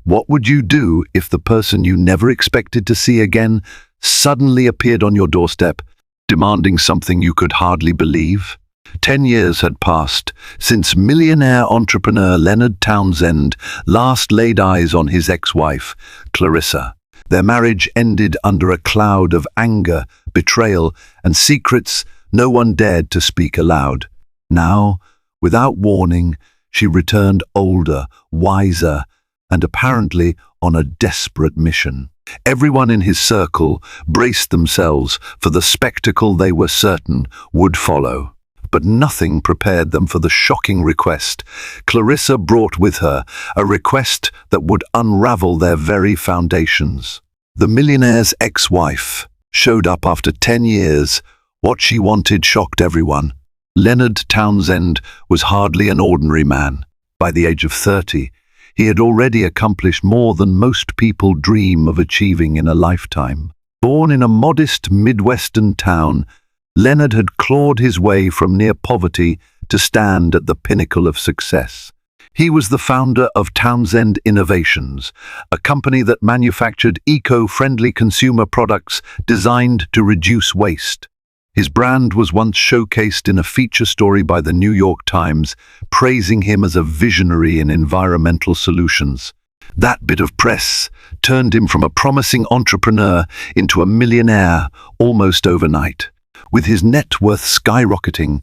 What would you do if the person you never expected to see again suddenly appeared on your doorstep, demanding something you could hardly believe? 10 years had passed since millionaire entrepreneur Leonard Townsend last laid eyes on his ex-wife, Clarissa. Their marriage ended under a cloud of anger, betrayal, and secrets no one dared to speak aloud. Now, without warning, she returned older, wiser, and apparently on a desperate mission. Everyone in his circle braced themselves for the spectacle they were certain would follow. But nothing prepared them for the shocking request Clarissa brought with her, a request that would unravel their very foundations. The millionaire's ex-wife showed up after 10 years. What she wanted shocked everyone. Leonard Townsend was hardly an ordinary man. By the age of 30, he had already accomplished more than most people dream of achieving in a lifetime. Born in a modest Midwestern town, Leonard had clawed his way from near poverty to stand at the pinnacle of success. He was the founder of Townsend Innovations, a company that manufactured eco-friendly consumer products designed to reduce waste. His brand was once showcased in a feature story by the New York Times, praising him as a visionary in environmental solutions. That bit of press turned him from a promising entrepreneur into a millionaire almost overnight. With his net worth skyrocketing,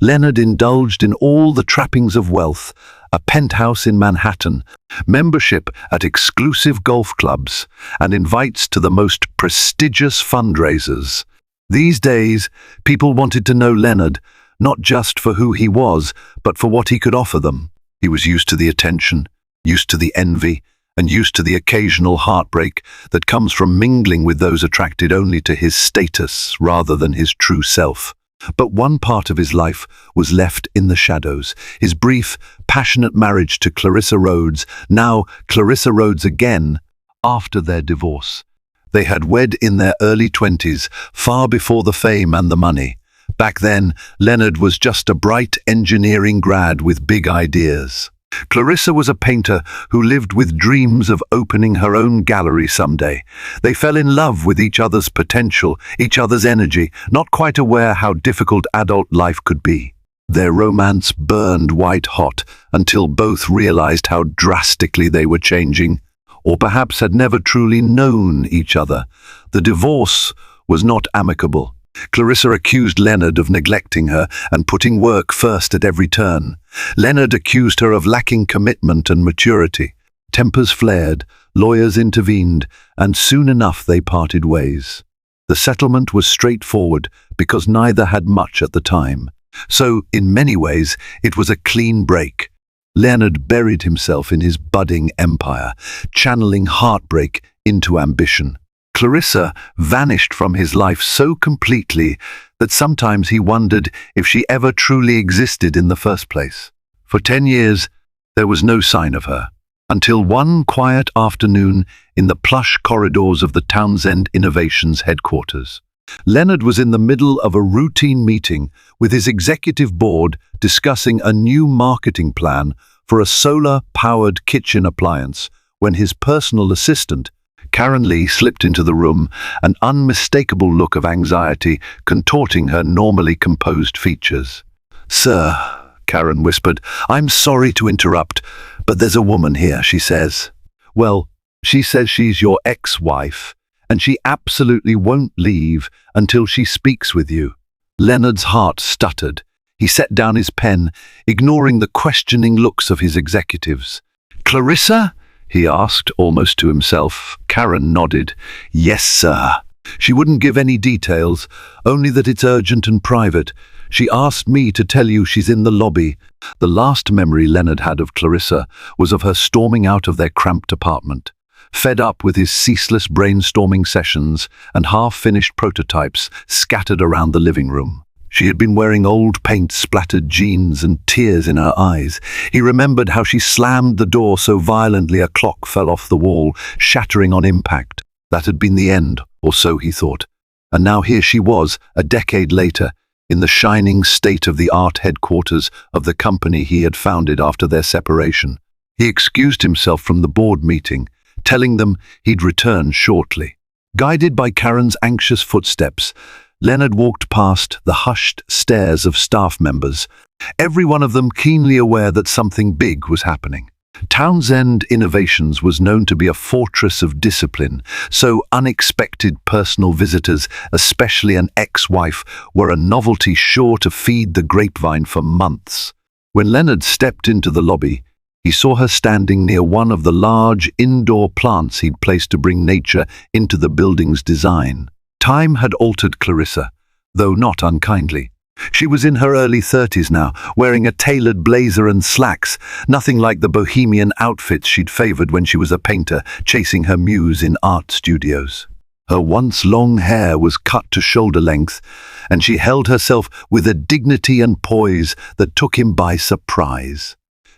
Leonard indulged in all the trappings of wealth: a penthouse in Manhattan, membership at exclusive golf clubs, and invites to the most prestigious fundraisers. These days, people wanted to know Leonard, not just for who he was, but for what he could offer them. He was used to the attention, used to the envy, and used to the occasional heartbreak that comes from mingling with those attracted only to his status rather than his true self. But one part of his life was left in the shadows: his brief, passionate marriage to Clarissa Rhodes, now Clarissa Rhodes again, after their divorce. They had wed in their early 20s, far before the fame and the money. Back then, Leonard was just a bright engineering grad with big ideas. Clarissa was a painter who lived with dreams of opening her own gallery someday. They fell in love with each other's potential, each other's energy, not quite aware how difficult adult life could be. Their romance burned white hot until both realized how drastically they were changing, or perhaps had never truly known each other. The divorce was not amicable. Clarissa accused Leonard of neglecting her and putting work first at every turn. Leonard accused her of lacking commitment and maturity. Tempers flared, lawyers intervened, and soon enough they parted ways. The settlement was straightforward because neither had much at the time. So, in many ways, it was a clean break. Leonard buried himself in his budding empire, channeling heartbreak into ambition. Clarissa vanished from his life so completely that sometimes he wondered if she ever truly existed in the first place. For 10 years, there was no sign of her, until one quiet afternoon in the plush corridors of the Townsend Innovations headquarters. Leonard was in the middle of a routine meeting with his executive board discussing a new marketing plan for a solar-powered kitchen appliance when his personal assistant, Karen Lee, slipped into the room, an unmistakable look of anxiety contorting her normally composed features. "Sir," Karen whispered, "I'm sorry to interrupt, but there's a woman here," she says. "Well, she says she's your ex-wife, and she absolutely won't leave until she speaks with you." Leonard's heart stuttered. He set down his pen, ignoring the questioning looks of his executives. "Clarissa?" he asked, almost to himself. Karen nodded. "Yes, sir." She wouldn't give any details, only that it's urgent and private. "She asked me to tell you she's in the lobby." The last memory Leonard had of Clarissa was of her storming out of their cramped apartment. Fed up with his ceaseless brainstorming sessions and half-finished prototypes scattered around the living room. She had been wearing old paint-splattered jeans and tears in her eyes. He remembered how she slammed the door so violently a clock fell off the wall, shattering on impact. That had been the end, or so he thought. And now here she was, a decade later, in the shining state-of-the-art headquarters of the company he had founded after their separation. He excused himself from the board meeting, telling them he'd return shortly. Guided by Karen's anxious footsteps, Leonard walked past the hushed stares of staff members, every one of them keenly aware that something big was happening. Townsend Innovations was known to be a fortress of discipline, so unexpected personal visitors, especially an ex-wife, were a novelty sure to feed the grapevine for months. When Leonard stepped into the lobby, he saw her standing near one of the large indoor plants he'd placed to bring nature into the building's design. Time had altered Clarissa, though not unkindly. She was in her early 30s now, wearing a tailored blazer and slacks, nothing like the bohemian outfits she'd favored when she was a painter, chasing her muse in art studios. Her once long hair was cut to shoulder length, and she held herself with a dignity and poise that took him by surprise.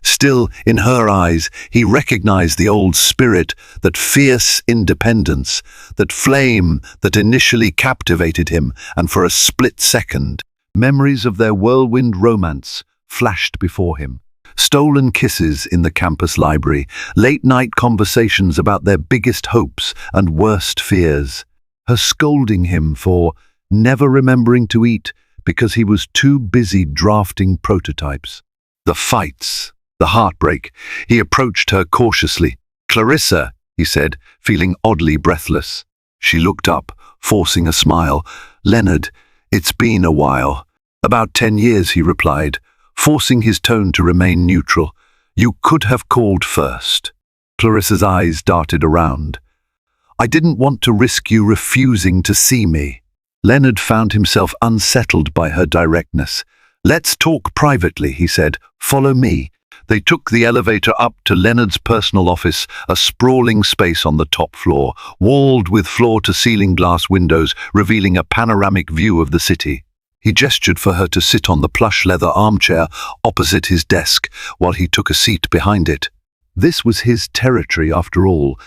Still, in her eyes, he recognized the old spirit, that fierce independence, that flame that initially captivated him, and for a split second, memories of their whirlwind romance flashed before him. Stolen kisses in the campus library, late-night conversations about their biggest hopes and worst fears. Her scolding him for never remembering to eat because he was too busy drafting prototypes. The fights, the heartbreak. He approached her cautiously. "Clarissa," he said, feeling oddly breathless. She looked up, forcing a smile. "Leonard, it's been a while." "About 10 years, he replied, forcing his tone to remain neutral. "You could have called first." Clarissa's eyes darted around. "I didn't want to risk you refusing to see me." Leonard found himself unsettled by her directness. "Let's talk privately," he said. "Follow me." They took the elevator up to Leonard's personal office, a sprawling space on the top floor, walled with floor-to-ceiling glass windows, revealing a panoramic view of the city. He gestured for her to sit on the plush leather armchair opposite his desk, while he took a seat behind it. This was his territory, after all,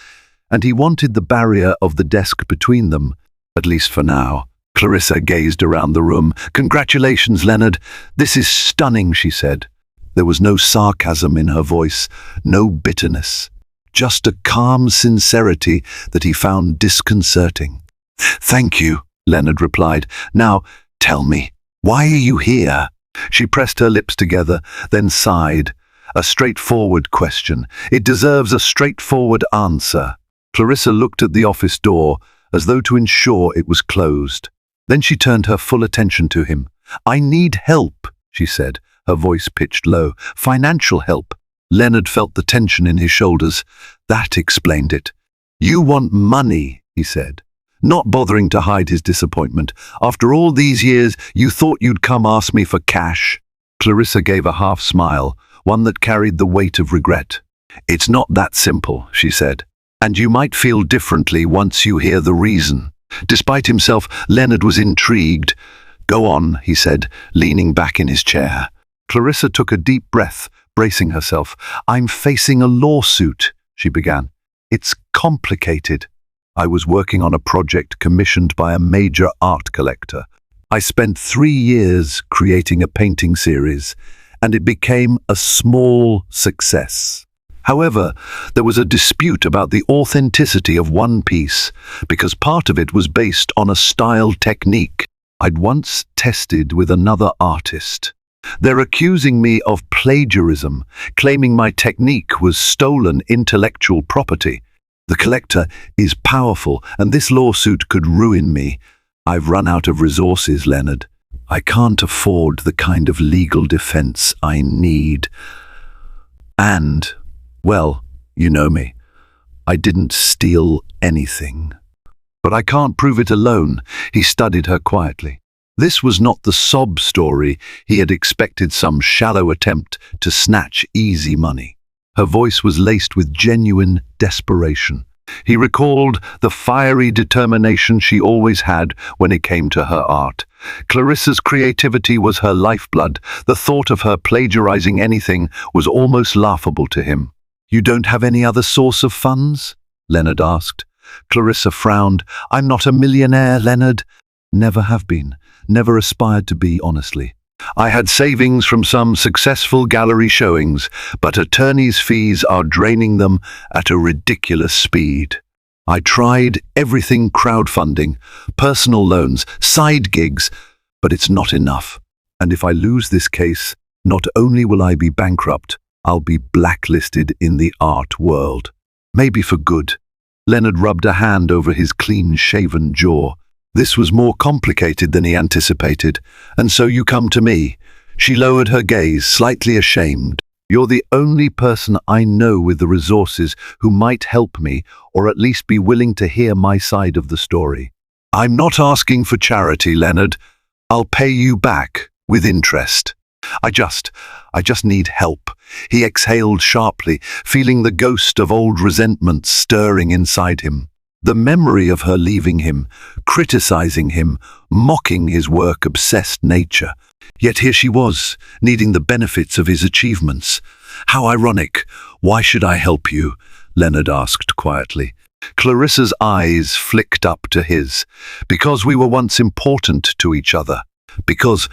and he wanted the barrier of the desk between them, at least for now. Clarissa gazed around the room. "Congratulations, Leonard. This is stunning," she said. There was no sarcasm in her voice, no bitterness, just a calm sincerity that he found disconcerting. "Thank you," Leonard replied. "Now, tell me, why are you here?" She pressed her lips together, then sighed. A straightforward question. It deserves a straightforward answer. Clarissa looked at the office door, as though to ensure it was closed. Then she turned her full attention to him. "I need help," she said, her voice pitched low. "Financial help." Leonard felt the tension in his shoulders. That explained it. "You want money," he said, not bothering to hide his disappointment. "After all these years, you thought you'd come ask me for cash." Clarissa gave a half smile, one that carried the weight of regret. "It's not that simple," she said, "and you might feel differently once you hear the reason." Despite himself, Leonard was intrigued. "Go on," he said, leaning back in his chair. Clarissa took a deep breath, bracing herself. "I'm facing a lawsuit," she began. "It's complicated. I was working on a project commissioned by a major art collector. I spent 3 years creating a painting series, and it became a small success. However, there was a dispute about the authenticity of one piece, because part of it was based on a style technique I'd once tested with another artist. They're accusing me of plagiarism, claiming my technique was stolen intellectual property. The collector is powerful, and this lawsuit could ruin me. I've run out of resources, Leonard. I can't afford the kind of legal defense I need. And, well, you know me. I didn't steal anything. But I can't prove it alone." He studied her quietly. This was not the sob story he had expected, some shallow attempt to snatch easy money. Her voice was laced with genuine desperation. He recalled the fiery determination she always had when it came to her art. Clarissa's creativity was her lifeblood. The thought of her plagiarizing anything was almost laughable to him. "You don't have any other source of funds?" Leonard asked. Clarissa frowned. "I'm not a millionaire, Leonard. Never have been. Never aspired to be, honestly." I had savings from some successful gallery showings, but attorneys' fees are draining them at a ridiculous speed. I tried everything: crowdfunding, personal loans, side gigs, but it's not enough. And if I lose this case, not only will I be bankrupt, I'll be blacklisted in the art world. Maybe for good. Leonard rubbed a hand over his clean-shaven jaw. This was more complicated than he anticipated. And so you come to me. She lowered her gaze, slightly ashamed. You're the only person I know with the resources who might help me, or at least be willing to hear my side of the story. I'm not asking for charity, Leonard. I'll pay you back with interest. I just need help. He exhaled sharply, feeling the ghost of old resentment stirring inside him. The memory of her leaving him, criticizing him, mocking his work-obsessed nature. Yet here she was, needing the benefits of his achievements. How ironic. Why should I help you? Leonard asked quietly. Clarissa's eyes flicked up to his. Because we were once important to each other. Because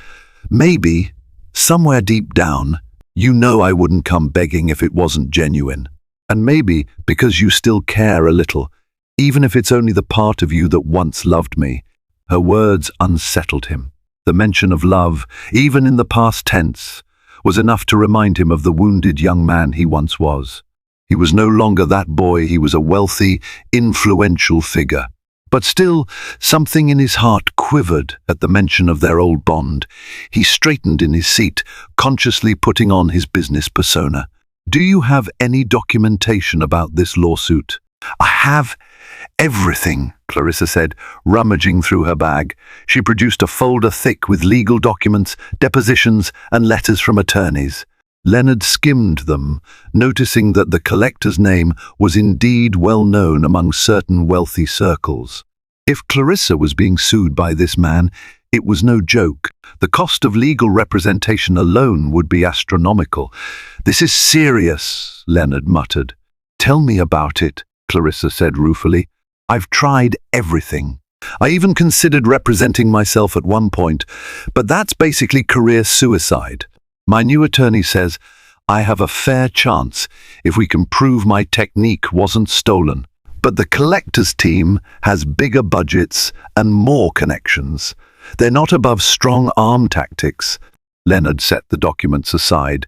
maybe, somewhere deep down, you know I wouldn't come begging if it wasn't genuine. And maybe because you still care a little, even if it's only the part of you that once loved me. Her words unsettled him. The mention of love, even in the past tense, was enough to remind him of the wounded young man he once was. He was no longer that boy. He was a wealthy, influential figure. But still, something in his heart quivered at the mention of their old bond. He straightened in his seat, consciously putting on his business persona. Do you have any documentation about this lawsuit? I have everything, Clarissa said, rummaging through her bag. She produced a folder thick with legal documents, depositions, and letters from attorneys. Leonard skimmed them, noticing that the collector's name was indeed well known among certain wealthy circles. If Clarissa was being sued by this man, it was no joke. The cost of legal representation alone would be astronomical. This is serious, Leonard muttered. Tell me about it, Clarissa said ruefully. I've tried everything. I even considered representing myself at one point, but that's basically career suicide. My new attorney says I have a fair chance if we can prove my technique wasn't stolen. But the collector's team has bigger budgets and more connections. They're not above strong-arm tactics. Leonard set the documents aside.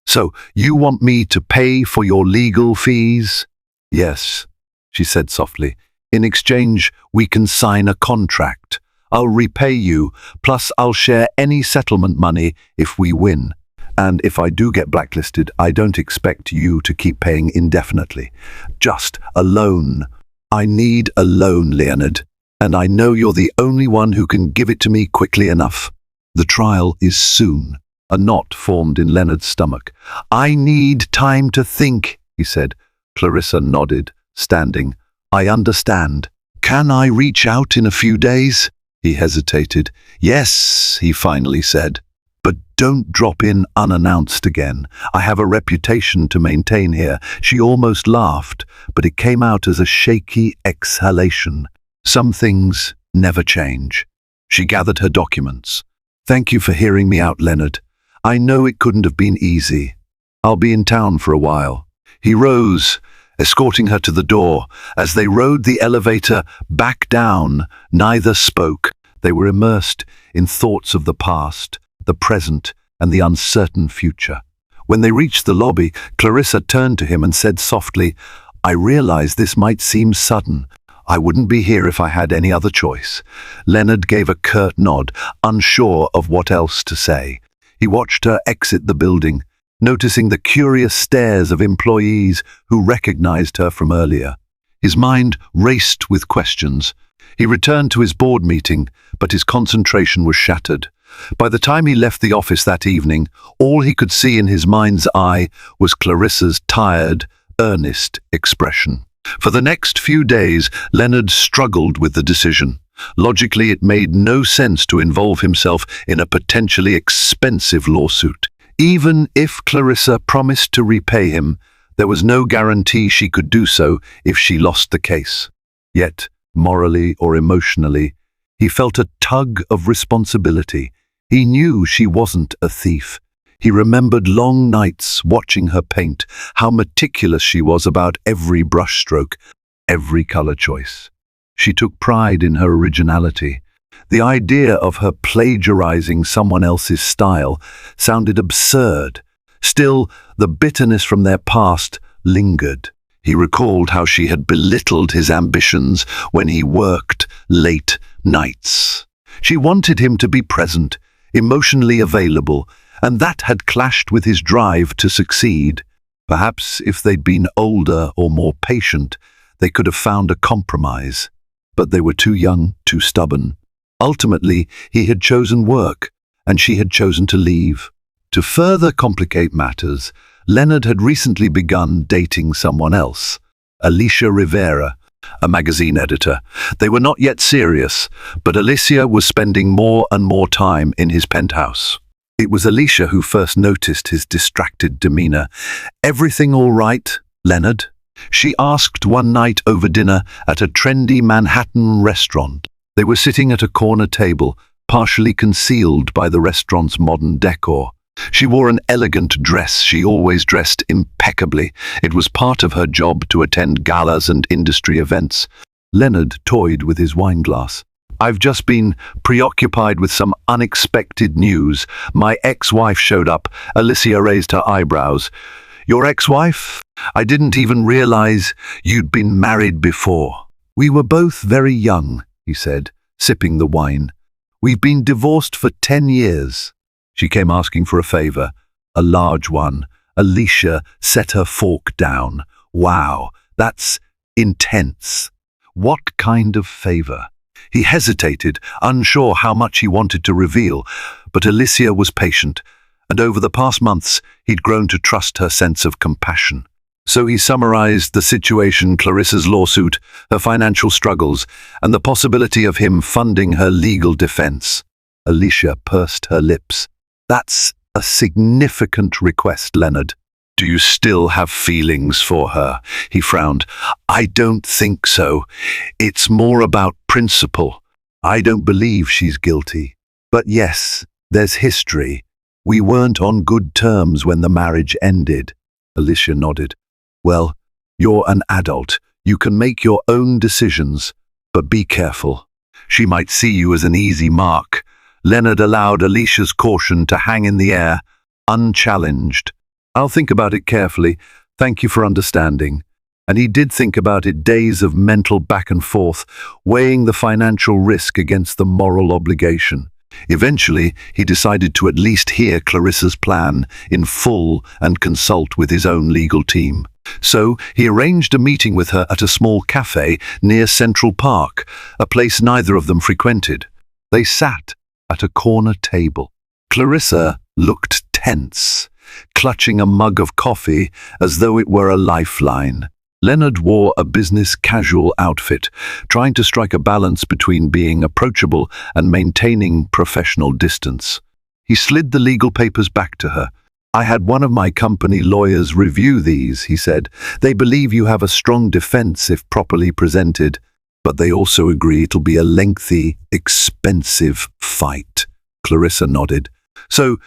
So, you want me to pay for your legal fees? Yes, she said softly. In exchange, we can sign a contract. I'll repay you, plus I'll share any settlement money if we win. And if I do get blacklisted, I don't expect you to keep paying indefinitely. Just a loan. I need a loan, Leonard, and I know you're the only one who can give it to me quickly enough. The trial is soon. A knot formed in Leonard's stomach. I need time to think, he said. Clarissa nodded, standing. I understand. Can I reach out in a few days? He hesitated. Yes, he finally said. But don't drop in unannounced again. I have a reputation to maintain here. She almost laughed, but it came out as a shaky exhalation. Some things never change. She gathered her documents. Thank you for hearing me out, Leonard. I know it couldn't have been easy. I'll be in town for a while. He rose, escorting her to the door. As they rode the elevator back down, neither spoke. They were immersed in thoughts of the past, the present, and the uncertain future. When they reached the lobby, Clarissa turned to him and said softly, I realize this might seem sudden. I wouldn't be here if I had any other choice. Leonard gave a curt nod, unsure of what else to say. He watched her exit the building, noticing the curious stares of employees who recognized her from earlier. His mind raced with questions. He returned to his board meeting, but his concentration was shattered. By the time he left the office that evening, all he could see in his mind's eye was Clarissa's tired, earnest expression. For the next few days, Leonard struggled with the decision. Logically, it made no sense to involve himself in a potentially expensive lawsuit. Even if Clarissa promised to repay him, there was no guarantee she could do so if she lost the case. Yet, morally or emotionally, he felt a tug of responsibility. He knew she wasn't a thief. He remembered long nights watching her paint, how meticulous she was about every brushstroke, every color choice. She took pride in her originality. The idea of her plagiarizing someone else's style sounded absurd. Still, the bitterness from their past lingered. He recalled how she had belittled his ambitions when he worked late nights. She wanted him to be present, emotionally available, and that had clashed with his drive to succeed. Perhaps if they'd been older or more patient, they could have found a compromise. But they were too young, too stubborn. Ultimately, he had chosen work, and she had chosen to leave. To further complicate matters, Leonard had recently begun dating someone else, Alicia Rivera, a magazine editor. They were not yet serious, but Alicia was spending more and more time in his penthouse. It was Alicia who first noticed his distracted demeanor. "Everything all right, Leonard?" she asked one night over dinner at a trendy Manhattan restaurant. They were sitting at a corner table, partially concealed by the restaurant's modern decor. She wore an elegant dress. She always dressed impeccably. It was part of her job to attend galas and industry events. Leonard toyed with his wineglass. "I've just been preoccupied with some unexpected news. My ex-wife showed up." Alicia raised her eyebrows. "Your ex-wife? I didn't even realize you'd been married before." "We were both very young," he said, sipping the wine. "We've been divorced for 10 years. She came asking for a favor, a large one. Alicia set her fork down. "Wow, that's intense. What kind of favor?" He hesitated, unsure how much he wanted to reveal, but Alicia was patient, and over the past months he'd grown to trust her sense of compassion. So he summarized the situation: Clarissa's lawsuit, her financial struggles, and the possibility of him funding her legal defense. Alicia pursed her lips. "That's a significant request, Leonard. Do you still have feelings for her?" He frowned. "I don't think so. It's more about principle. I don't believe she's guilty. But yes, there's history. We weren't on good terms when the marriage ended." Alicia nodded. "Well, you're an adult. You can make your own decisions, but be careful. She might see you as an easy mark." Leonard allowed Alicia's caution to hang in the air, unchallenged. "I'll think about it carefully. Thank you for understanding." And he did think about it, days of mental back and forth, weighing the financial risk against the moral obligation. Eventually, he decided to at least hear Clarissa's plan in full and consult with his own legal team. So he arranged a meeting with her at a small cafe near Central Park, a place neither of them frequented. They sat at a corner table. Clarissa looked tense, clutching a mug of coffee as though it were a lifeline. Leonard wore a business casual outfit, trying to strike a balance between being approachable and maintaining professional distance. He slid the legal papers back to her. "I had one of my company lawyers review these," he said. "They believe you have a strong defense if properly presented, but they also agree it'll be a lengthy, expensive fight." Clarissa nodded. "So,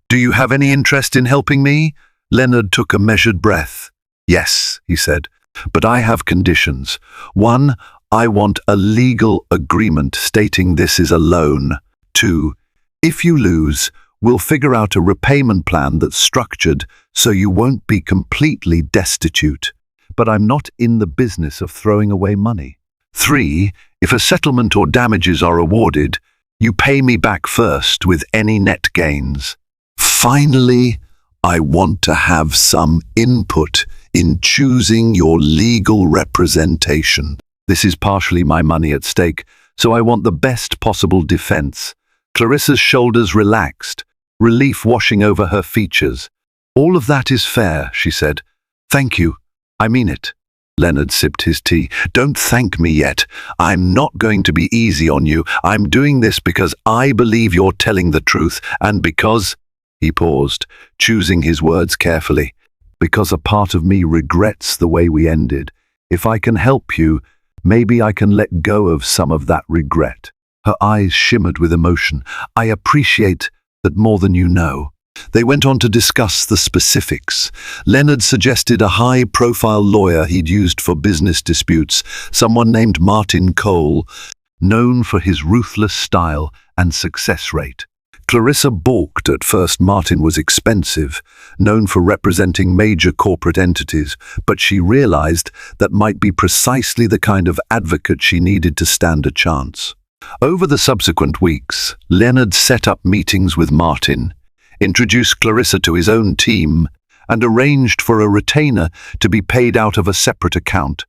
do you have any interest in helping me?" Leonard took a measured breath. "Yes," he said, "but I have conditions. One, I want a legal agreement stating this is a loan. Two, if you lose, we'll figure out a repayment plan that's structured so you won't be completely destitute. But I'm not in the business of throwing away money. Three, if a settlement or damages are awarded, you pay me back first with any net gains. Finally, I want to have some input in choosing your legal representation. This is partially my money at stake, so I want the best possible defense." Clarissa's shoulders relaxed, relief washing over her features. "All of that is fair," she said. "Thank you. I mean it." Leonard sipped his tea. "Don't thank me yet. I'm not going to be easy on you. I'm doing this because I believe you're telling the truth, and because—" He paused, choosing his words carefully. "Because a part of me regrets the way we ended. If I can help you, maybe I can let go of some of that regret." Her eyes shimmered with emotion. "I appreciate that more than you know. They went on to discuss the specifics. Leonard suggested a high-profile lawyer he'd used for business disputes, someone named Martin Cole, known for his ruthless style and success rate. Clarissa balked at first. Martin was expensive, known for representing major corporate entities, but she realized that might be precisely the kind of advocate she needed to stand a chance. Over the subsequent weeks, Leonard set up meetings with Martin, introduced Clarissa to his own team, and arranged for a retainer to be paid out of a separate account.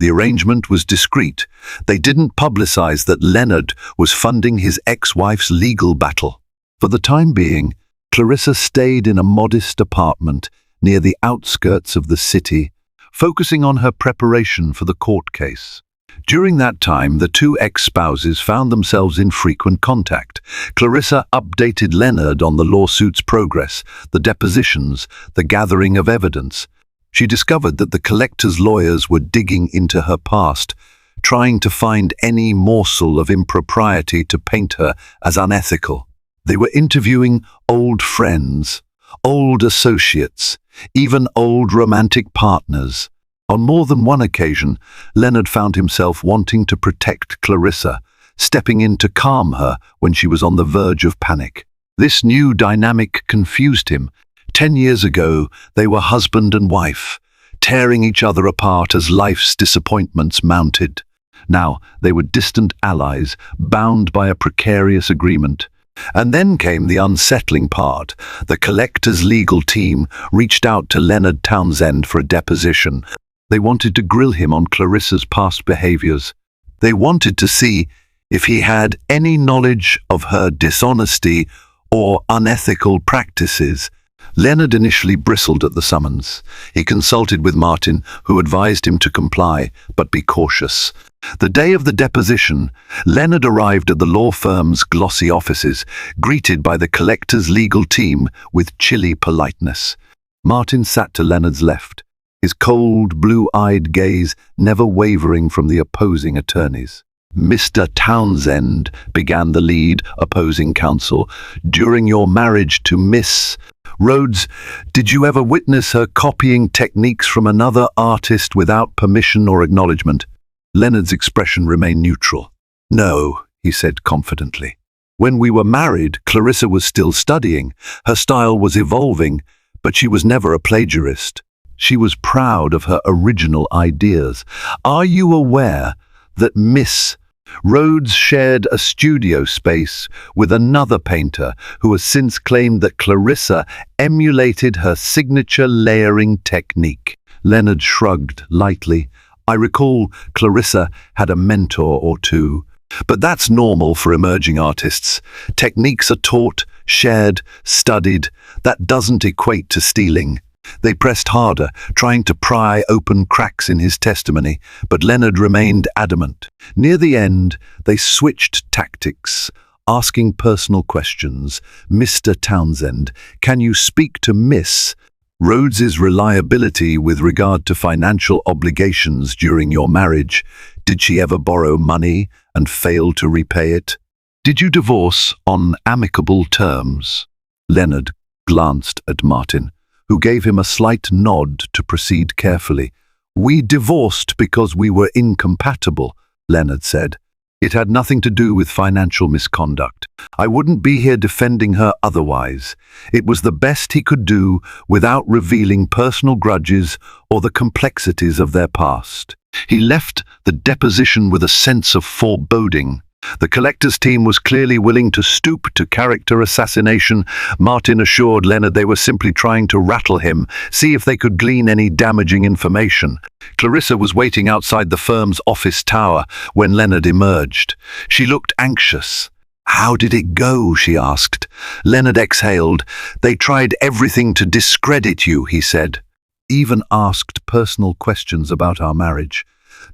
The arrangement was discreet. They didn't publicize that Leonard was funding his ex-wife's legal battle. For the time being, Clarissa stayed in a modest apartment near the outskirts of the city, focusing on her preparation for the court case. During that time, the two ex-spouses found themselves in frequent contact. Clarissa updated Leonard on the lawsuit's progress, the depositions, the gathering of evidence. She discovered that the collector's lawyers were digging into her past, trying to find any morsel of impropriety to paint her as unethical. They were interviewing old friends, old associates, even old romantic partners. On more than one occasion, Leonard found himself wanting to protect Clarissa, stepping in to calm her when she was on the verge of panic. This new dynamic confused him. 10 years ago, they were husband and wife, tearing each other apart as life's disappointments mounted. Now, they were distant allies, bound by a precarious agreement. And then came the unsettling part. The collector's legal team reached out to Leonard Townsend for a deposition. They wanted to grill him on Clarissa's past behaviors. They wanted to see if he had any knowledge of her dishonesty or unethical practices. Leonard initially bristled at the summons. He consulted with Martin, who advised him to comply, but be cautious. The day of the deposition, Leonard arrived at the law firm's glossy offices, greeted by the collector's legal team with chilly politeness. Martin sat to Leonard's left, his cold, blue-eyed gaze never wavering from the opposing attorneys. "Mr. Townsend," began the lead opposing counsel, "during your marriage to Miss Rhodes, did you ever witness her copying techniques from another artist without permission or acknowledgement?" Leonard's expression remained neutral. "No," he said confidently. "When we were married, Clarissa was still studying. Her style was evolving, but she was never a plagiarist. She was proud of her original ideas. Are you aware that Miss Rhodes shared a studio space with another painter who has since claimed that Clarissa emulated her signature layering technique?" Leonard shrugged lightly. "I recall Clarissa had a mentor or two, but that's normal for emerging artists. Techniques are taught, shared, studied. That doesn't equate to stealing." They pressed harder, trying to pry open cracks in his testimony, but Leonard remained adamant. Near the end, they switched tactics, asking personal questions. "Mr. Townsend, can you speak to Miss Rhodes's reliability with regard to financial obligations during your marriage? Did she ever borrow money and fail to repay it? Did you divorce on amicable terms?" Leonard glanced at Martin, who gave him a slight nod to proceed carefully. "We divorced because we were incompatible," Leonard said. "It had nothing to do with financial misconduct. I wouldn't be here defending her otherwise. It was the best he could do without revealing personal grudges or the complexities of their past." He left the deposition with a sense of foreboding. The collector's team was clearly willing to stoop to character assassination. Martin assured Leonard they were simply trying to rattle him, see if they could glean any damaging information. Clarissa was waiting outside the firm's office tower when Leonard emerged. She looked anxious. "How did it go?" she asked. Leonard exhaled. "They tried everything to discredit you," he said. "Even asked personal questions about our marriage.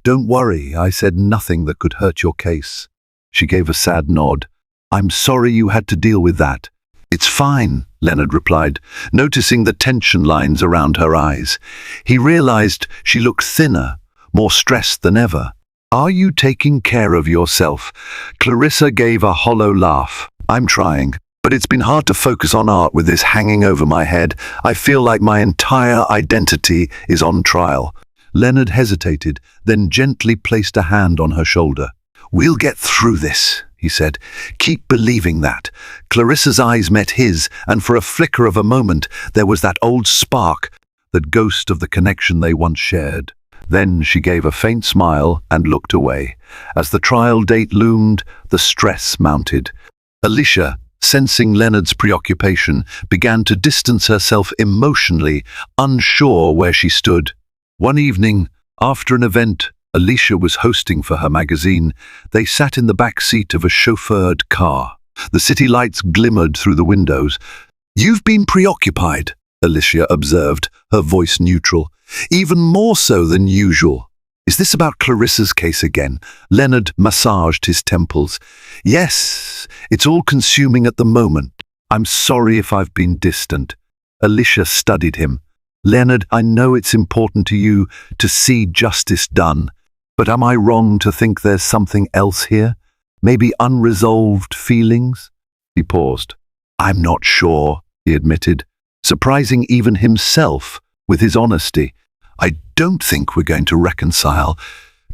Don't worry, I said nothing that could hurt your case." She gave a sad nod. "I'm sorry you had to deal with that." "It's fine," Leonard replied, noticing the tension lines around her eyes. He realized she looked thinner, more stressed than ever. "Are you taking care of yourself?" Clarissa gave a hollow laugh. "I'm trying. But it's been hard to focus on art with this hanging over my head. I feel like my entire identity is on trial." Leonard hesitated, then gently placed a hand on her shoulder. "We'll get through this," he said. "Keep believing that." Clarissa's eyes met his, and for a flicker of a moment, there was that old spark, that ghost of the connection they once shared. Then she gave a faint smile and looked away. As the trial date loomed, the stress mounted. Alicia, sensing Leonard's preoccupation, began to distance herself emotionally, unsure where she stood. One evening, after an event Alicia was hosting for her magazine, they sat in the back seat of a chauffeured car. The city lights glimmered through the windows. "You've been preoccupied," Alicia observed, her voice neutral. "Even more so than usual." "Is this about Clarissa's case again?" Leonard massaged his temples. "Yes, it's all consuming at the moment. I'm sorry if I've been distant." Alicia studied him. "Leonard, I know it's important to you to see justice done, but am I wrong to think there's something else here? Maybe unresolved feelings?" He paused. "I'm not sure," he admitted, surprising even himself with his honesty. "I don't think we're going to reconcile.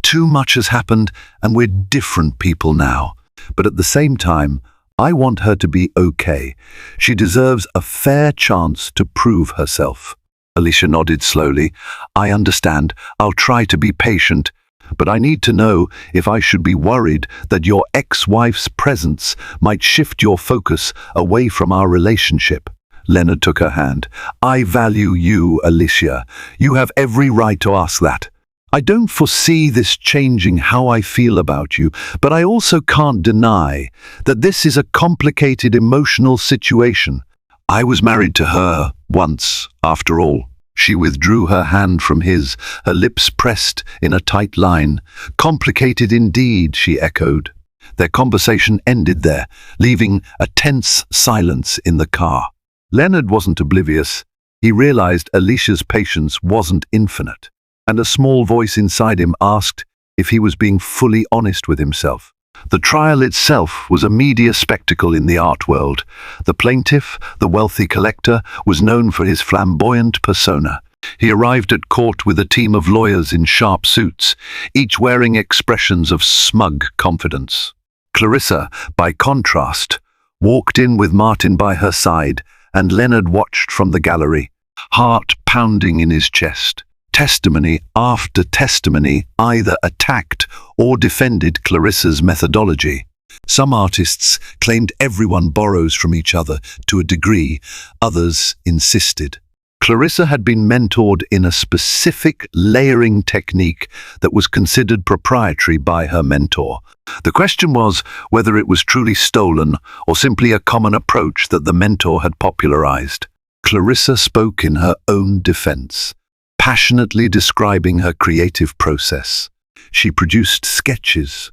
Too much has happened, and we're different people now. But at the same time, I want her to be okay. She deserves a fair chance to prove herself." Alicia nodded slowly. "I understand. I'll try to be patient. But I need to know if I should be worried that your ex-wife's presence might shift your focus away from our relationship." Leonard took her hand. "I value you, Alicia. You have every right to ask that. I don't foresee this changing how I feel about you, but I also can't deny that this is a complicated emotional situation. I was married to her once, after all." She withdrew her hand from his, her lips pressed in a tight line. "Complicated indeed," she echoed. Their conversation ended there, leaving a tense silence in the car. Leonard wasn't oblivious. He realized Alicia's patience wasn't infinite, and a small voice inside him asked if he was being fully honest with himself. The trial itself was a media spectacle in the art world. The plaintiff, the wealthy collector, was known for his flamboyant persona. He arrived at court with a team of lawyers in sharp suits, each wearing expressions of smug confidence. Clarissa, by contrast, walked in with Martin by her side, and Leonard watched from the gallery, heart pounding in his chest. Testimony after testimony either attacked or defended Clarissa's methodology. Some artists claimed everyone borrows from each other to a degree, others insisted. Clarissa had been mentored in a specific layering technique that was considered proprietary by her mentor. The question was whether it was truly stolen or simply a common approach that the mentor had popularized. Clarissa spoke in her own defense, passionately describing her creative process. She produced sketches,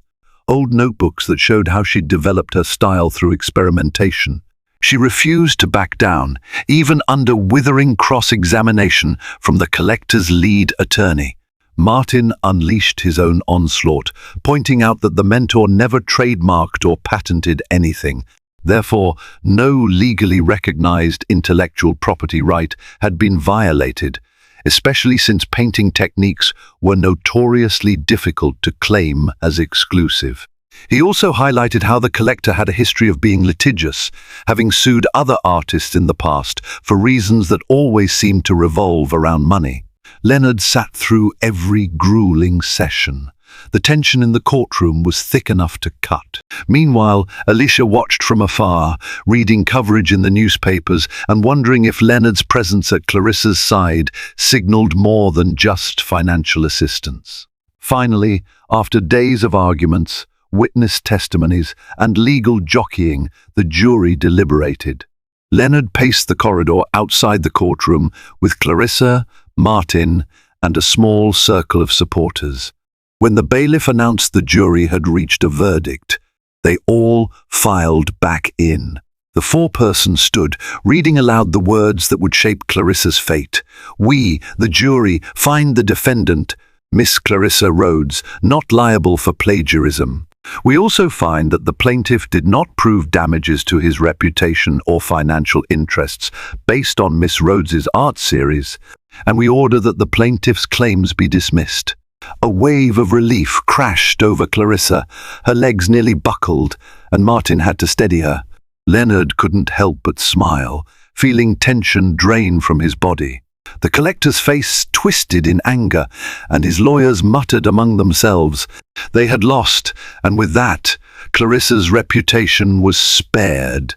old notebooks that showed how she'd developed her style through experimentation. She refused to back down, even under withering cross-examination from the collector's lead attorney. Martin unleashed his own onslaught, pointing out that the mentor never trademarked or patented anything. Therefore, no legally recognized intellectual property right had been violated, especially since painting techniques were notoriously difficult to claim as exclusive. He also highlighted how the collector had a history of being litigious, having sued other artists in the past for reasons that always seemed to revolve around money. Leonard sat through every grueling session. The tension in the courtroom was thick enough to cut. Meanwhile, Alicia watched from afar, reading coverage in the newspapers and wondering if Leonard's presence at Clarissa's side signaled more than just financial assistance. Finally, after days of arguments, witness testimonies, and legal jockeying, the jury deliberated. Leonard paced the corridor outside the courtroom with Clarissa, Martin, and a small circle of supporters. When the bailiff announced the jury had reached a verdict, they all filed back in. The four-person stood, reading aloud the words that would shape Clarissa's fate. "We, the jury, find the defendant, Miss Clarissa Rhodes, not liable for plagiarism." We also find that the plaintiff did not prove damages to his reputation or financial interests based on Miss Rhodes's art series, and we order that the plaintiff's claims be dismissed. A wave of relief crashed over Clarissa. Her legs nearly buckled, and Martin had to steady her. Leonard couldn't help but smile, feeling tension drain from his body. The collector's face twisted in anger, and his lawyers muttered among themselves. They had lost, and with that, Clarissa's reputation was spared.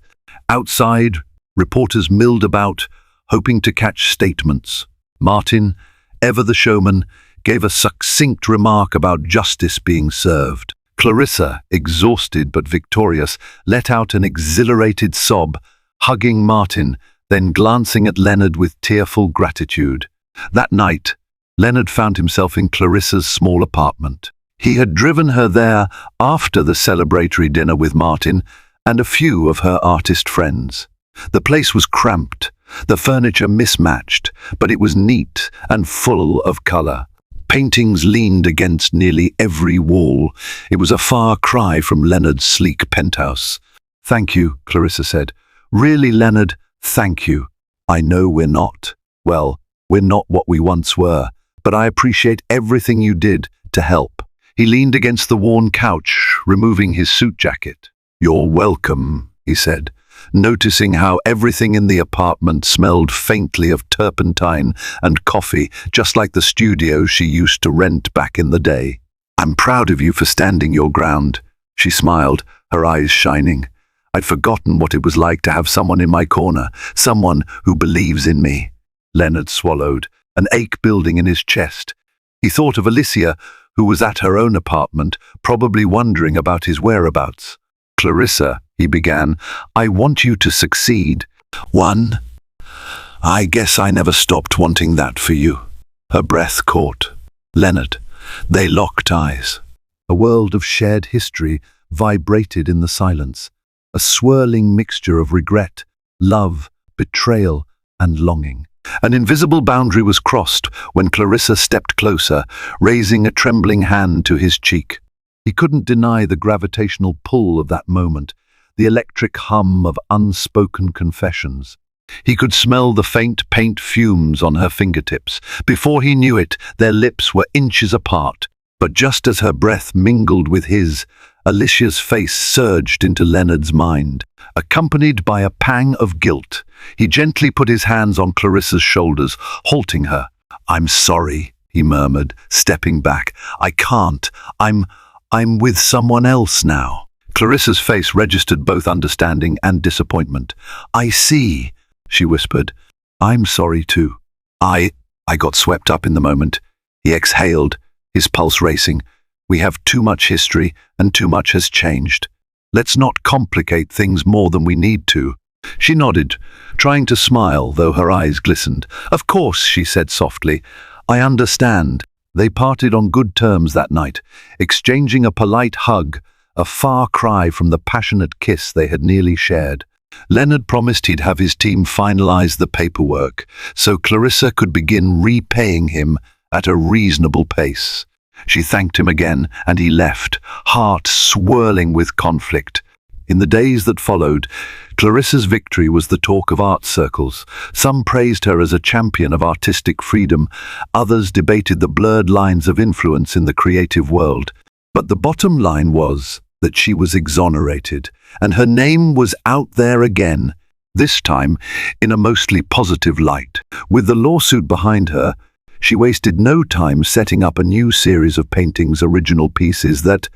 Outside, reporters milled about, hoping to catch statements. Martin, ever the showman, gave a succinct remark about justice being served. Clarissa, exhausted but victorious, let out an exhilarated sob, hugging Martin, then glancing at Leonard with tearful gratitude. That night, Leonard found himself in Clarissa's small apartment. He had driven her there after the celebratory dinner with Martin and a few of her artist friends. The place was cramped, the furniture mismatched, but it was neat and full of color. Paintings leaned against nearly every wall. It was a far cry from Leonard's sleek penthouse. "Thank you," Clarissa said. "Really, Leonard, thank you. I know we're not what we once were, but I appreciate everything you did to help." He leaned against the worn couch, removing his suit jacket. "You're welcome," he said, noticing how everything in the apartment smelled faintly of turpentine and coffee, just like the studio she used to rent back in the day. "I'm proud of you for standing your ground," she smiled, her eyes shining. "I'd forgotten what it was like to have someone in my corner, someone who believes in me." Leonard swallowed, an ache building in his chest. He thought of Alicia, who was at her own apartment, probably wondering about his whereabouts. "Clarissa," he began, "I want you to succeed." I guess I never stopped wanting that for you." Her breath caught. Leonard. They locked eyes. A world of shared history vibrated in the silence, a swirling mixture of regret, love, betrayal, and longing. An invisible boundary was crossed when Clarissa stepped closer, raising a trembling hand to his cheek. He couldn't deny the gravitational pull of that moment, the electric hum of unspoken confessions. He could smell the faint paint fumes on her fingertips. Before he knew it, their lips were inches apart. But just as her breath mingled with his, Alicia's face surged into Leonard's mind. Accompanied by a pang of guilt, he gently put his hands on Clarissa's shoulders, halting her. "I'm sorry," he murmured, stepping back. "I can't. I'm with someone else now." Clarissa's face registered both understanding and disappointment. "I see," she whispered. "I'm sorry too. I got swept up in the moment." He exhaled, his pulse racing. "We have too much history, and too much has changed. Let's not complicate things more than we need to." She nodded, trying to smile, though her eyes glistened. "Of course," she said softly. "I understand." They parted on good terms that night, exchanging a polite hug, a far cry from the passionate kiss they had nearly shared. Leonard promised he'd have his team finalize the paperwork, so Clarissa could begin repaying him at a reasonable pace. She thanked him again, and he left, heart swirling with conflict. In the days that followed, Clarissa's victory was the talk of art circles. Some praised her as a champion of artistic freedom, others debated the blurred lines of influence in the creative world. But the bottom line was that she was exonerated, and her name was out there again, this time in a mostly positive light. With the lawsuit behind her, she wasted no time setting up a new series of paintings, original pieces that,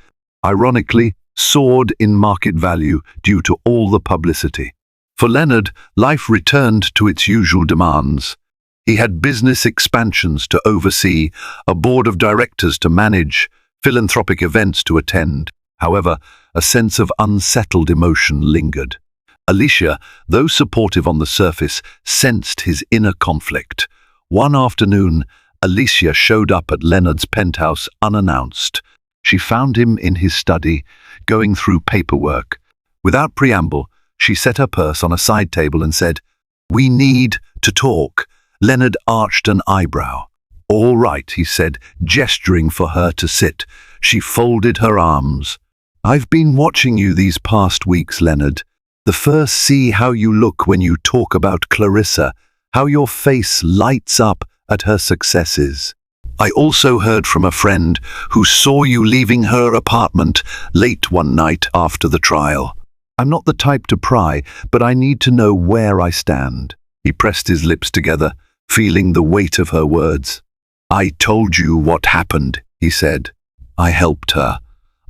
ironically, soared in market value due to all the publicity. For Leonard, life returned to its usual demands. He had business expansions to oversee, a board of directors to manage, philanthropic events to attend. However, a sense of unsettled emotion lingered. Alicia, though supportive on the surface, sensed his inner conflict. One afternoon, Alicia showed up at Leonard's penthouse unannounced. She found him in his study, going through paperwork. Without preamble, she set her purse on a side table and said, "We need to talk." Leonard arched an eyebrow. "All right," he said, gesturing for her to sit. She folded her arms. I've been watching you these past weeks, Leonard. The first see how you look when you talk about Clarissa, how your face lights up at her successes. I also heard from a friend who saw you leaving her apartment late one night after the trial. I'm not the type to pry, but I need to know where I stand. He pressed his lips together, feeling the weight of her words. I told you what happened, he said. I helped her.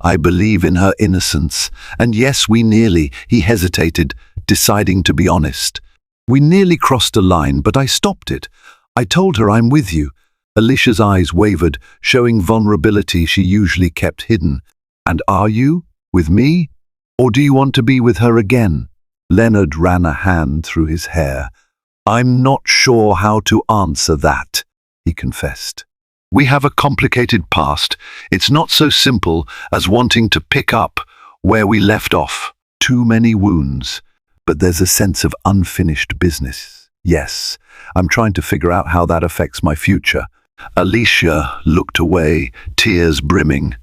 I believe in her innocence. And yes, he hesitated, deciding to be honest. We nearly crossed a line, but I stopped it. I told her I'm with you. Alicia's eyes wavered, showing vulnerability she usually kept hidden. And are you? With me? Or do you want to be with her again? Leonard ran a hand through his hair. I'm not sure how to answer that, he confessed. We have a complicated past. It's not so simple as wanting to pick up where we left off. Too many wounds. But there's a sense of unfinished business. Yes, I'm trying to figure out how that affects my future. Alicia looked away, tears brimming.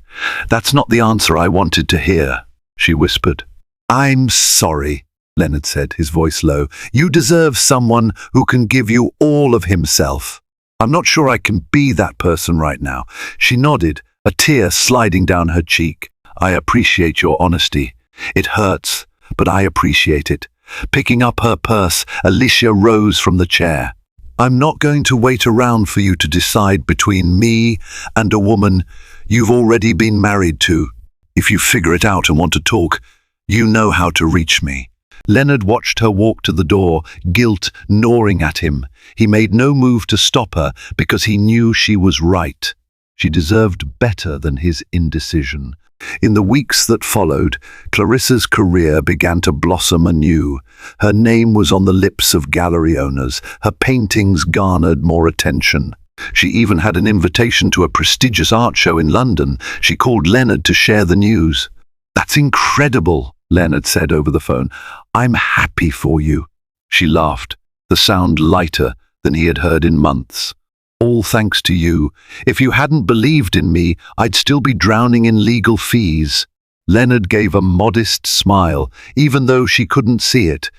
That's not the answer I wanted to hear, she whispered. I'm sorry, Leonard said, his voice low. You deserve someone who can give you all of himself. I'm not sure I can be that person right now. She nodded, a tear sliding down her cheek. I appreciate your honesty. It hurts, but I appreciate it. Picking up her purse, Alicia rose from the chair. I'm not going to wait around for you to decide between me and a woman you've already been married to. If you figure it out and want to talk, you know how to reach me. Leonard watched her walk to the door, guilt gnawing at him. He made no move to stop her because he knew she was right. She deserved better than his indecision. In the weeks that followed, Clarissa's career began to blossom anew. Her name was on the lips of gallery owners. Her paintings garnered more attention. She even had an invitation to a prestigious art show in London. She called Leonard to share the news. That's incredible, Leonard said over the phone. I'm happy for you. She laughed, the sound lighter than he had heard in months. All thanks to you. If you hadn't believed in me, I'd still be drowning in legal fees. Leonard gave a modest smile, even though she couldn't see it.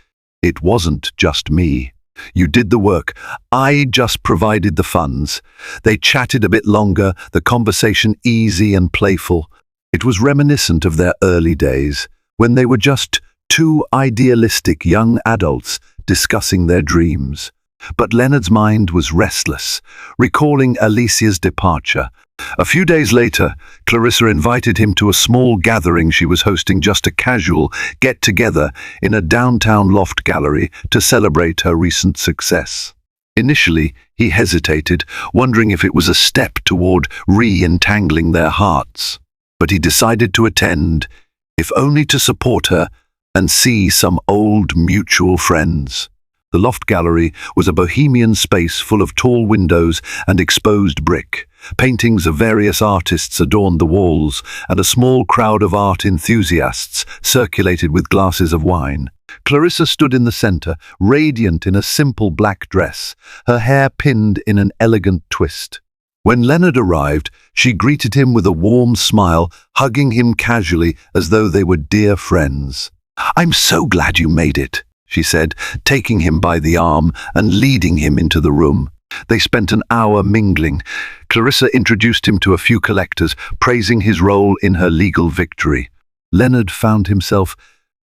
It wasn't just me. You did the work. I just provided the funds. They chatted a bit longer, the conversation easy and playful. It was reminiscent of their early days, when they were just two idealistic young adults discussing their dreams. But Leonard's mind was restless, recalling Alicia's departure. A few days later, Clarissa invited him to a small gathering she was hosting, just a casual get-together in a downtown loft gallery to celebrate her recent success. Initially, he hesitated, wondering if it was a step toward re-entangling their hearts. But he decided to attend, if only to support her and see some old mutual friends. The loft gallery was a bohemian space full of tall windows and exposed brick. Paintings of various artists adorned the walls, and a small crowd of art enthusiasts circulated with glasses of wine. Clarissa stood in the center, radiant in a simple black dress, her hair pinned in an elegant twist. When Leonard arrived, she greeted him with a warm smile, hugging him casually as though they were dear friends. I'm so glad you made it, she said, taking him by the arm and leading him into the room. They spent an hour mingling. Clarissa introduced him to a few collectors, praising his role in her legal victory. Leonard found himself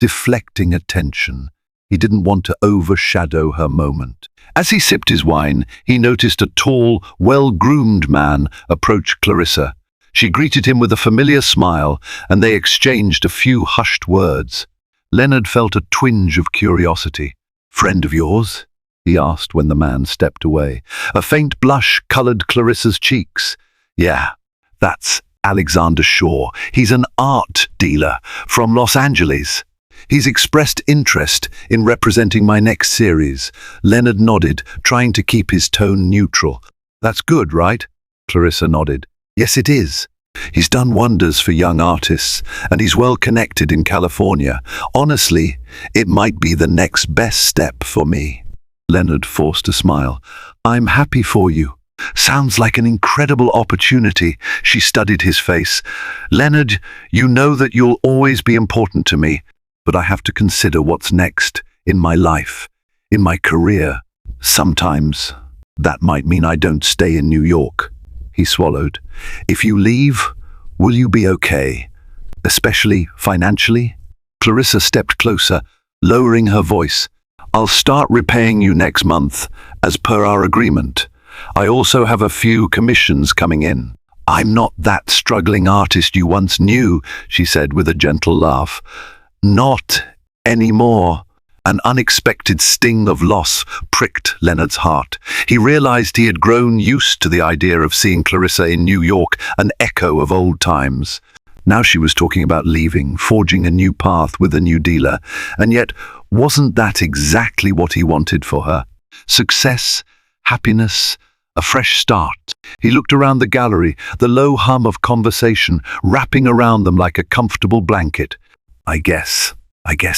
deflecting attention. He didn't want to overshadow her moment. As he sipped his wine, he noticed a tall, well-groomed man approach Clarissa. She greeted him with a familiar smile, and they exchanged a few hushed words. Leonard felt a twinge of curiosity. Friend of yours? He asked when the man stepped away. A faint blush colored Clarissa's cheeks. Yeah, that's Alexander Shaw. He's an art dealer from Los Angeles. He's expressed interest in representing my next series. Leonard nodded, trying to keep his tone neutral. That's good, right? Clarissa nodded. Yes, it is. He's done wonders for young artists, and he's well connected in California. Honestly, it might be the next best step for me. Leonard forced a smile. I'm happy for you. Sounds like an incredible opportunity. She studied his face. Leonard, you know that you'll always be important to me, but I have to consider what's next in my life, in my career. Sometimes that might mean I don't stay in New York. He swallowed. If you leave, will you be okay? Especially financially? Clarissa stepped closer, lowering her voice. I'll start repaying you next month, as per our agreement. I also have a few commissions coming in. I'm not that struggling artist you once knew, she said with a gentle laugh. Not anymore. An unexpected sting of loss pricked Leonard's heart. He realized he had grown used to the idea of seeing Clarissa in New York, an echo of old times. Now she was talking about leaving, forging a new path with a new dealer, and yet wasn't that exactly what he wanted for her? Success, happiness, a fresh start. He looked around the gallery, the low hum of conversation wrapping around them like a comfortable blanket. I guess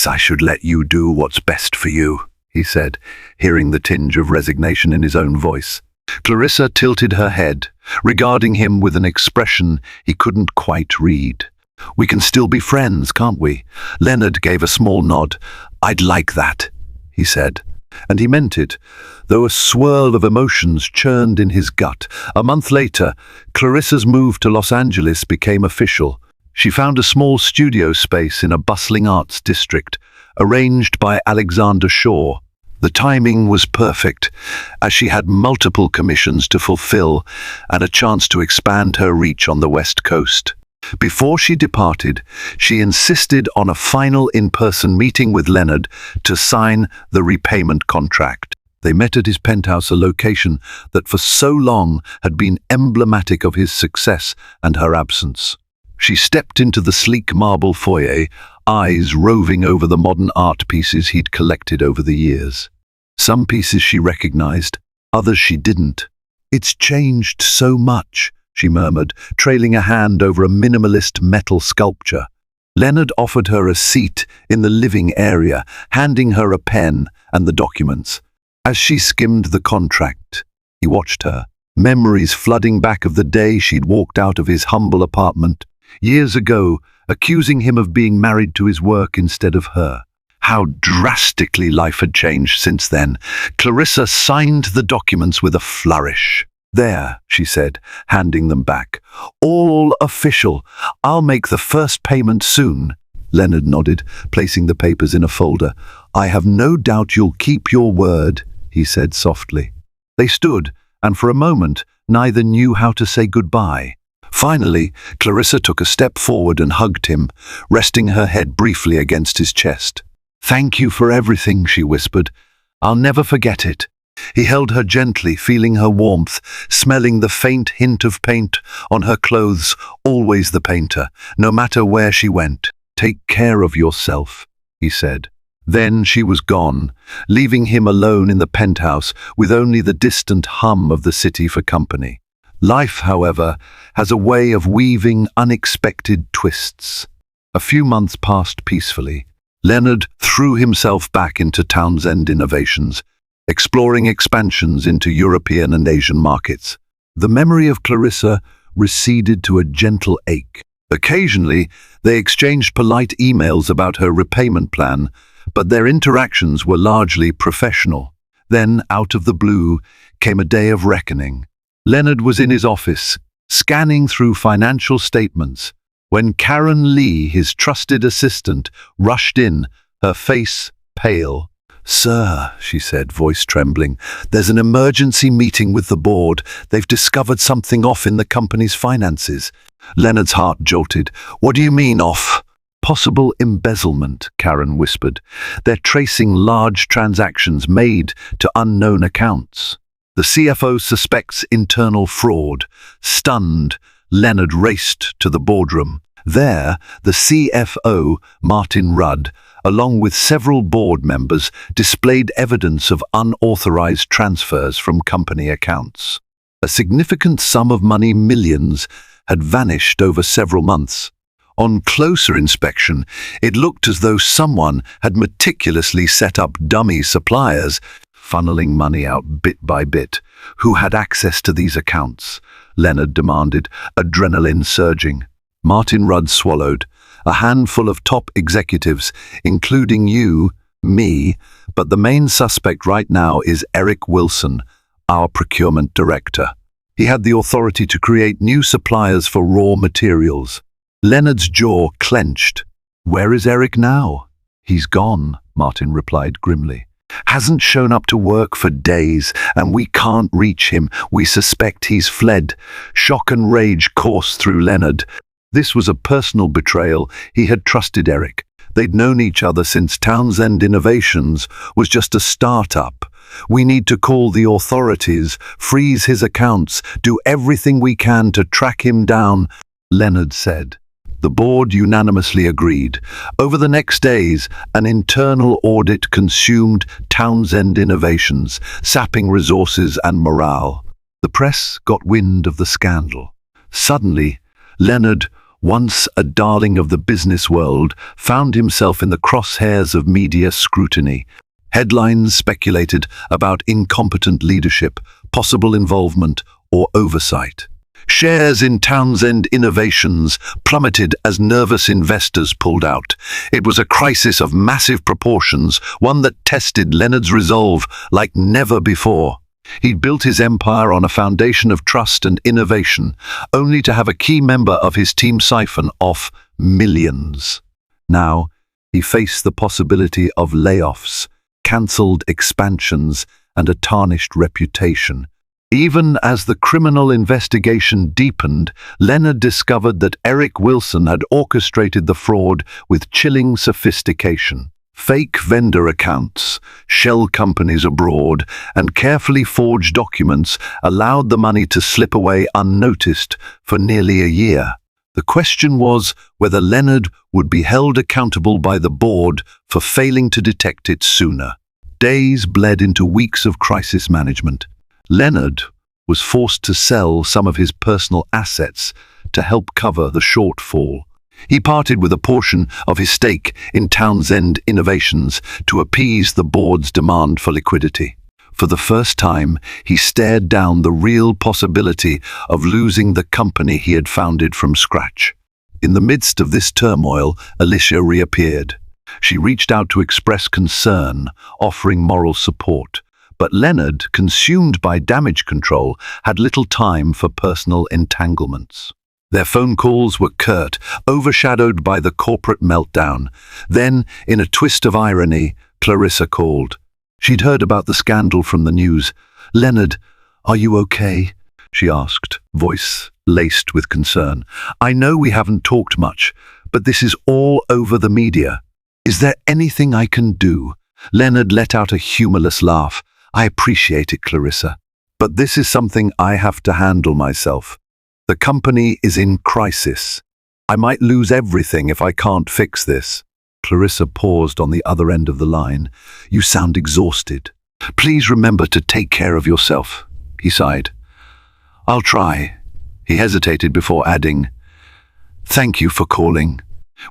I should let you do what's best for you, he said, hearing the tinge of resignation in his own voice. Clarissa tilted her head, regarding him with an expression he couldn't quite read. We can still be friends, can't we? Leonard gave a small nod. I'd like that, he said. And he meant it, though a swirl of emotions churned in his gut. A month later, Clarissa's move to Los Angeles became official. She found a small studio space in a bustling arts district, arranged by Alexander Shaw. The timing was perfect, as she had multiple commissions to fulfill and a chance to expand her reach on the West Coast. Before she departed, she insisted on a final in-person meeting with Leonard to sign the repayment contract. They met at his penthouse, a location that for so long had been emblematic of his success and her absence. She stepped into the sleek marble foyer, eyes roving over the modern art pieces he'd collected over the years. Some pieces she recognized, others she didn't. It's changed so much, she murmured, trailing a hand over a minimalist metal sculpture. Leonard offered her a seat in the living area, handing her a pen and the documents. As she skimmed the contract, he watched her, memories flooding back of the day she'd walked out of his humble apartment years ago, accusing him of being married to his work instead of her. How drastically life had changed since then. Clarissa signed the documents with a flourish. There, she said, handing them back. All official. I'll make the first payment soon. Leonard nodded, placing the papers in a folder. I have no doubt you'll keep your word, he said softly. They stood, and for a moment, neither knew how to say goodbye. Finally, Clarissa took a step forward and hugged him, resting her head briefly against his chest. Thank you for everything, she whispered. I'll never forget it. He held her gently, feeling her warmth, smelling the faint hint of paint on her clothes, always the painter, no matter where she went. Take care of yourself, he said. Then she was gone, leaving him alone in the penthouse with only the distant hum of the city for company. Life, however, has a way of weaving unexpected twists. A few months passed peacefully. Leonard threw himself back into Townsend Innovations, exploring expansions into European and Asian markets. The memory of Clarissa receded to a gentle ache. Occasionally, they exchanged polite emails about her repayment plan, but their interactions were largely professional. Then, out of the blue, came a day of reckoning. Leonard was in his office, scanning through financial statements, when Karen Lee, his trusted assistant, rushed in, her face pale. Sir, she said, voice trembling, there's an emergency meeting with the board. They've discovered something off in the company's finances. Leonard's heart jolted. What do you mean off? Possible embezzlement, Karen whispered. They're tracing large transactions made to unknown accounts. The CFO suspects internal fraud. Stunned, Leonard raced to the boardroom. There, the CFO, Martin Rudd, along with several board members, displayed evidence of unauthorized transfers from company accounts. A significant sum of money, millions, had vanished over several months. On closer inspection, it looked as though someone had meticulously set up dummy suppliers, funneling money out bit by bit. Who had access to these accounts? Leonard demanded, adrenaline surging. Martin Rudd swallowed. A handful of top executives, including you, me, but the main suspect right now is Eric Wilson, our procurement director. He had the authority to create new suppliers for raw materials. Leonard's jaw clenched. Where is Eric now? He's gone, Martin replied grimly. Hasn't shown up to work for days, and we can't reach him. We suspect he's fled. Shock and rage coursed through Leonard. This was a personal betrayal. He had trusted Eric. They'd known each other since Townsend Innovations was just a start-up. We need to call the authorities, freeze his accounts, do everything we can to track him down, Leonard said. The board unanimously agreed. Over the next days, an internal audit consumed Townsend Innovations, sapping resources and morale. The press got wind of the scandal. Suddenly, Leonard, once a darling of the business world, found himself in the crosshairs of media scrutiny. Headlines speculated about incompetent leadership, possible involvement, or oversight. Shares in Townsend Innovations plummeted as nervous investors pulled out. It was a crisis of massive proportions, one that tested Leonard's resolve like never before. He'd built his empire on a foundation of trust and innovation, only to have a key member of his team siphon off millions. Now, he faced the possibility of layoffs, cancelled expansions, and a tarnished reputation. Even as the criminal investigation deepened, Leonard discovered that Eric Wilson had orchestrated the fraud with chilling sophistication. Fake vendor accounts, shell companies abroad, and carefully forged documents allowed the money to slip away unnoticed for nearly a year. The question was whether Leonard would be held accountable by the board for failing to detect it sooner. Days bled into weeks of crisis management. Leonard was forced to sell some of his personal assets to help cover the shortfall. He parted with a portion of his stake in Townsend Innovations to appease the board's demand for liquidity. For the first time, he stared down the real possibility of losing the company he had founded from scratch. In the midst of this turmoil, Alicia reappeared. She reached out to express concern, offering moral support. But Leonard, consumed by damage control, had little time for personal entanglements. Their phone calls were curt, overshadowed by the corporate meltdown. Then, in a twist of irony, Clarissa called. She'd heard about the scandal from the news. "Leonard, are you okay?" she asked, voice laced with concern. "I know we haven't talked much, but this is all over the media. Is there anything I can do?" Leonard let out a humorless laugh. "I appreciate it, Clarissa, but this is something I have to handle myself. The company is in crisis. I might lose everything if I can't fix this." Clarissa paused on the other end of the line. "You sound exhausted. Please remember to take care of yourself," he sighed. "I'll try." He hesitated before adding, "Thank you for calling."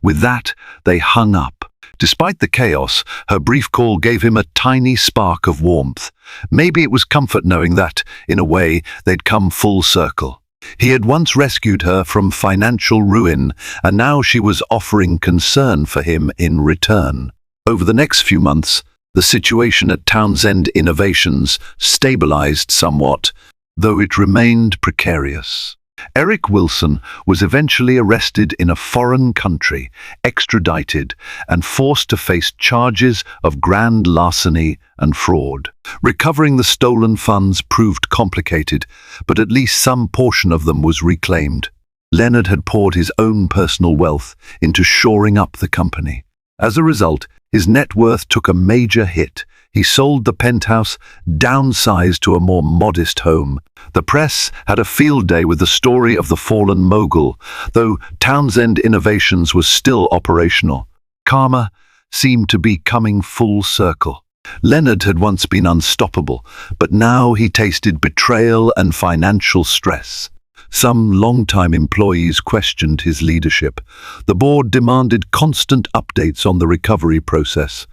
With that, they hung up. Despite the chaos, her brief call gave him a tiny spark of warmth. Maybe it was comfort knowing that, in a way, they'd come full circle. He had once rescued her from financial ruin, and now she was offering concern for him in return. Over the next few months, the situation at Townsend Innovations stabilized somewhat, though it remained precarious. Eric Wilson was eventually arrested in a foreign country, extradited, and forced to face charges of grand larceny and fraud. Recovering the stolen funds proved complicated, but at least some portion of them was reclaimed. Leonard had poured his own personal wealth into shoring up the company. As a result, his net worth took a major hit. He sold the penthouse, downsized to a more modest home. The press had a field day with the story of the fallen mogul, though Townsend Innovations was still operational. Karma seemed to be coming full circle. Leonard had once been unstoppable, but now he tasted betrayal and financial stress. Some long-time employees questioned his leadership. The board demanded constant updates on the recovery process.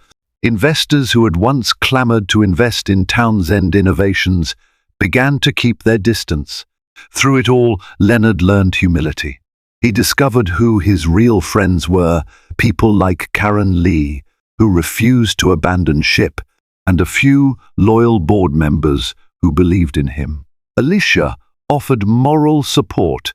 Investors who had once clamored to invest in Townsend Innovations began to keep their distance. Through it all, Leonard learned humility. He discovered who his real friends were, people like Karen Lee, who refused to abandon ship, and a few loyal board members who believed in him. Alicia offered moral support,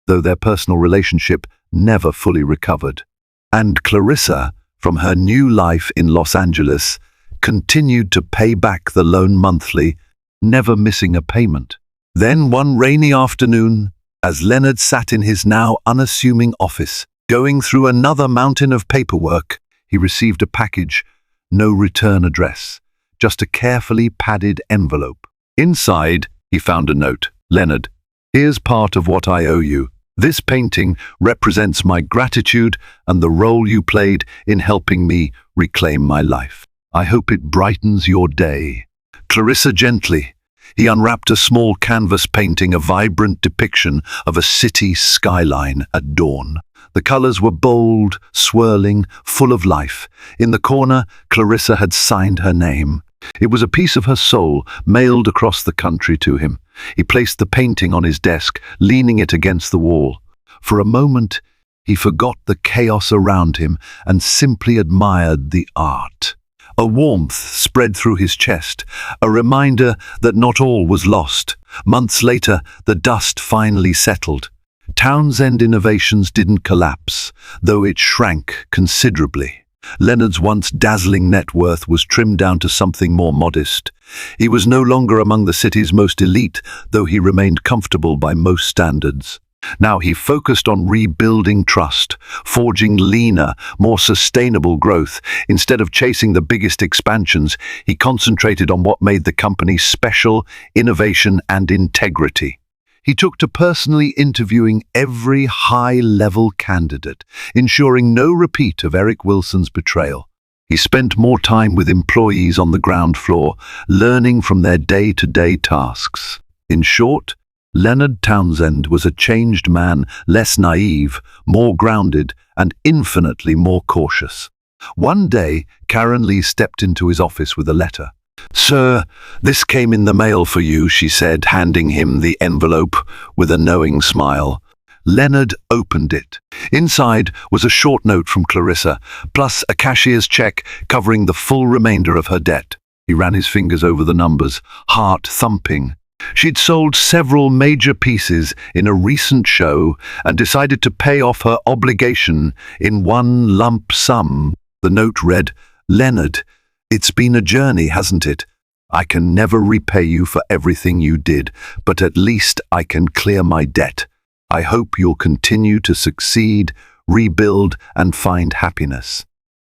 though their personal relationship never fully recovered. And Clarissa, from her new life in Los Angeles, continued to pay back the loan monthly, never missing a payment. Then one rainy afternoon, as Leonard sat in his now unassuming office, going through another mountain of paperwork, he received a package, no return address, just a carefully padded envelope. Inside, he found a note. "Leonard, here's part of what I owe you. This painting represents my gratitude and the role you played in helping me reclaim my life. I hope it brightens your day." Clarissa gently. He unwrapped a small canvas painting, a vibrant depiction of a city skyline at dawn. The colors were bold, swirling, full of life. In the corner, Clarissa had signed her name. It was a piece of her soul, mailed across the country to him. He placed the painting on his desk, leaning it against the wall. For a moment, he forgot the chaos around him and simply admired the art. A warmth spread through his chest, a reminder that not all was lost. Months later, the dust finally settled. Townsend Innovations didn't collapse, though it shrank considerably. Leonard's once dazzling net worth was trimmed down to something more modest. He was no longer among the city's most elite, though he remained comfortable by most standards. Now he focused on rebuilding trust, forging leaner, more sustainable growth. Instead of chasing the biggest expansions, he concentrated on what made the company special: innovation and integrity. He took to personally interviewing every high-level candidate, ensuring no repeat of Eric Wilson's betrayal. He spent more time with employees on the ground floor, learning from their day-to-day tasks. In short, Leonard Townsend was a changed man, less naive, more grounded, and infinitely more cautious. One day, Karen Lee stepped into his office with a letter. "Sir, this came in the mail for you," she said, handing him the envelope with a knowing smile. Leonard opened it. Inside was a short note from Clarissa, plus a cashier's check covering the full remainder of her debt. He ran his fingers over the numbers, heart thumping. She'd sold several major pieces in a recent show and decided to pay off her obligation in one lump sum. The note read, "Leonard, it's been a journey, hasn't it? I can never repay you for everything you did, but at least I can clear my debt. I hope you'll continue to succeed, rebuild, and find happiness.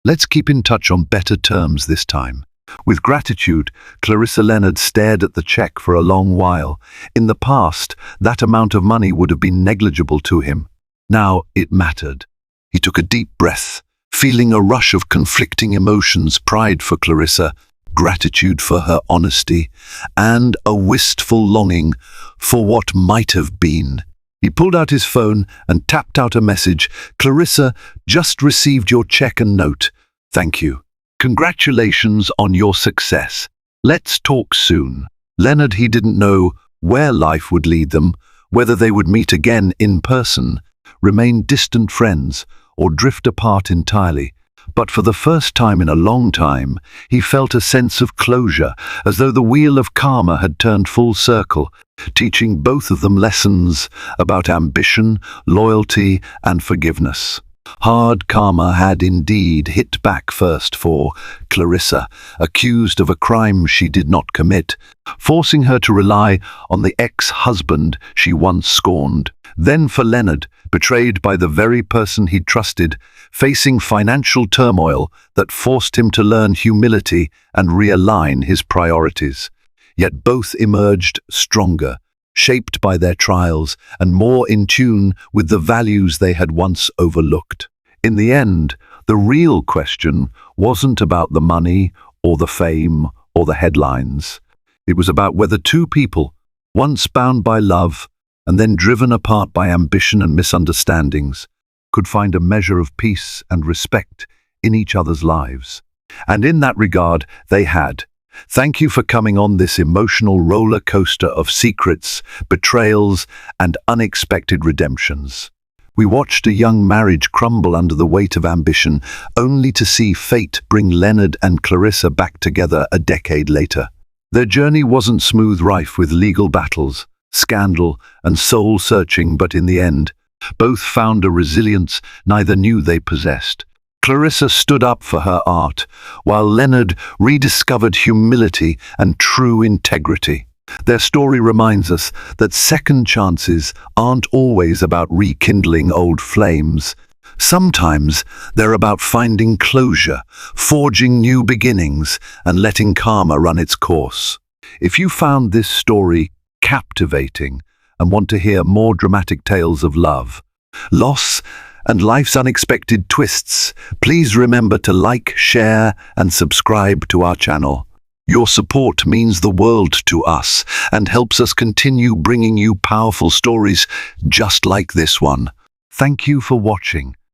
Let's keep in touch on better terms this time." With gratitude, Clarissa Leonard stared at the check for a long while. In the past, that amount of money would have been negligible to him. Now it mattered. He took a deep breath, feeling a rush of conflicting emotions: pride for Clarissa, gratitude for her honesty, and a wistful longing for what might have been. He pulled out his phone and tapped out a message. "Clarissa, just received your check and note. Thank you. Congratulations on your success. Let's talk soon." Leonard, he didn't know where life would lead them, whether they would meet again in person, remain distant friends, or drift apart entirely. But for the first time in a long time, he felt a sense of closure, as though the wheel of karma had turned full circle, teaching both of them lessons about ambition, loyalty, and forgiveness. Hard karma had indeed hit back first for Clarissa, accused of a crime she did not commit, forcing her to rely on the ex-husband she once scorned. Then for Leonard, betrayed by the very person he trusted, facing financial turmoil that forced him to learn humility and realign his priorities. Yet both emerged stronger, shaped by their trials and more in tune with the values they had once overlooked. In the end, the real question wasn't about the money or the fame or the headlines. It was about whether two people, once bound by love and then driven apart by ambition and misunderstandings, could find a measure of peace and respect in each other's lives. And in that regard, they had. Thank you for coming on this emotional roller coaster of secrets, betrayals, and unexpected redemptions. We watched a young marriage crumble under the weight of ambition, only to see fate bring Leonard and Clarissa back together a decade later. Their journey wasn't smooth, rife with legal battles, scandal, and soul-searching, but in the end, both found a resilience neither knew they possessed. Clarissa stood up for her art, while Leonard rediscovered humility and true integrity. Their story reminds us that second chances aren't always about rekindling old flames. Sometimes they're about finding closure, forging new beginnings, and letting karma run its course. If you found this story captivating and want to hear more dramatic tales of love, loss, and life's unexpected twists, please remember to like, share, and subscribe to our channel. Your support means the world to us and helps us continue bringing you powerful stories just like this one. Thank you for watching,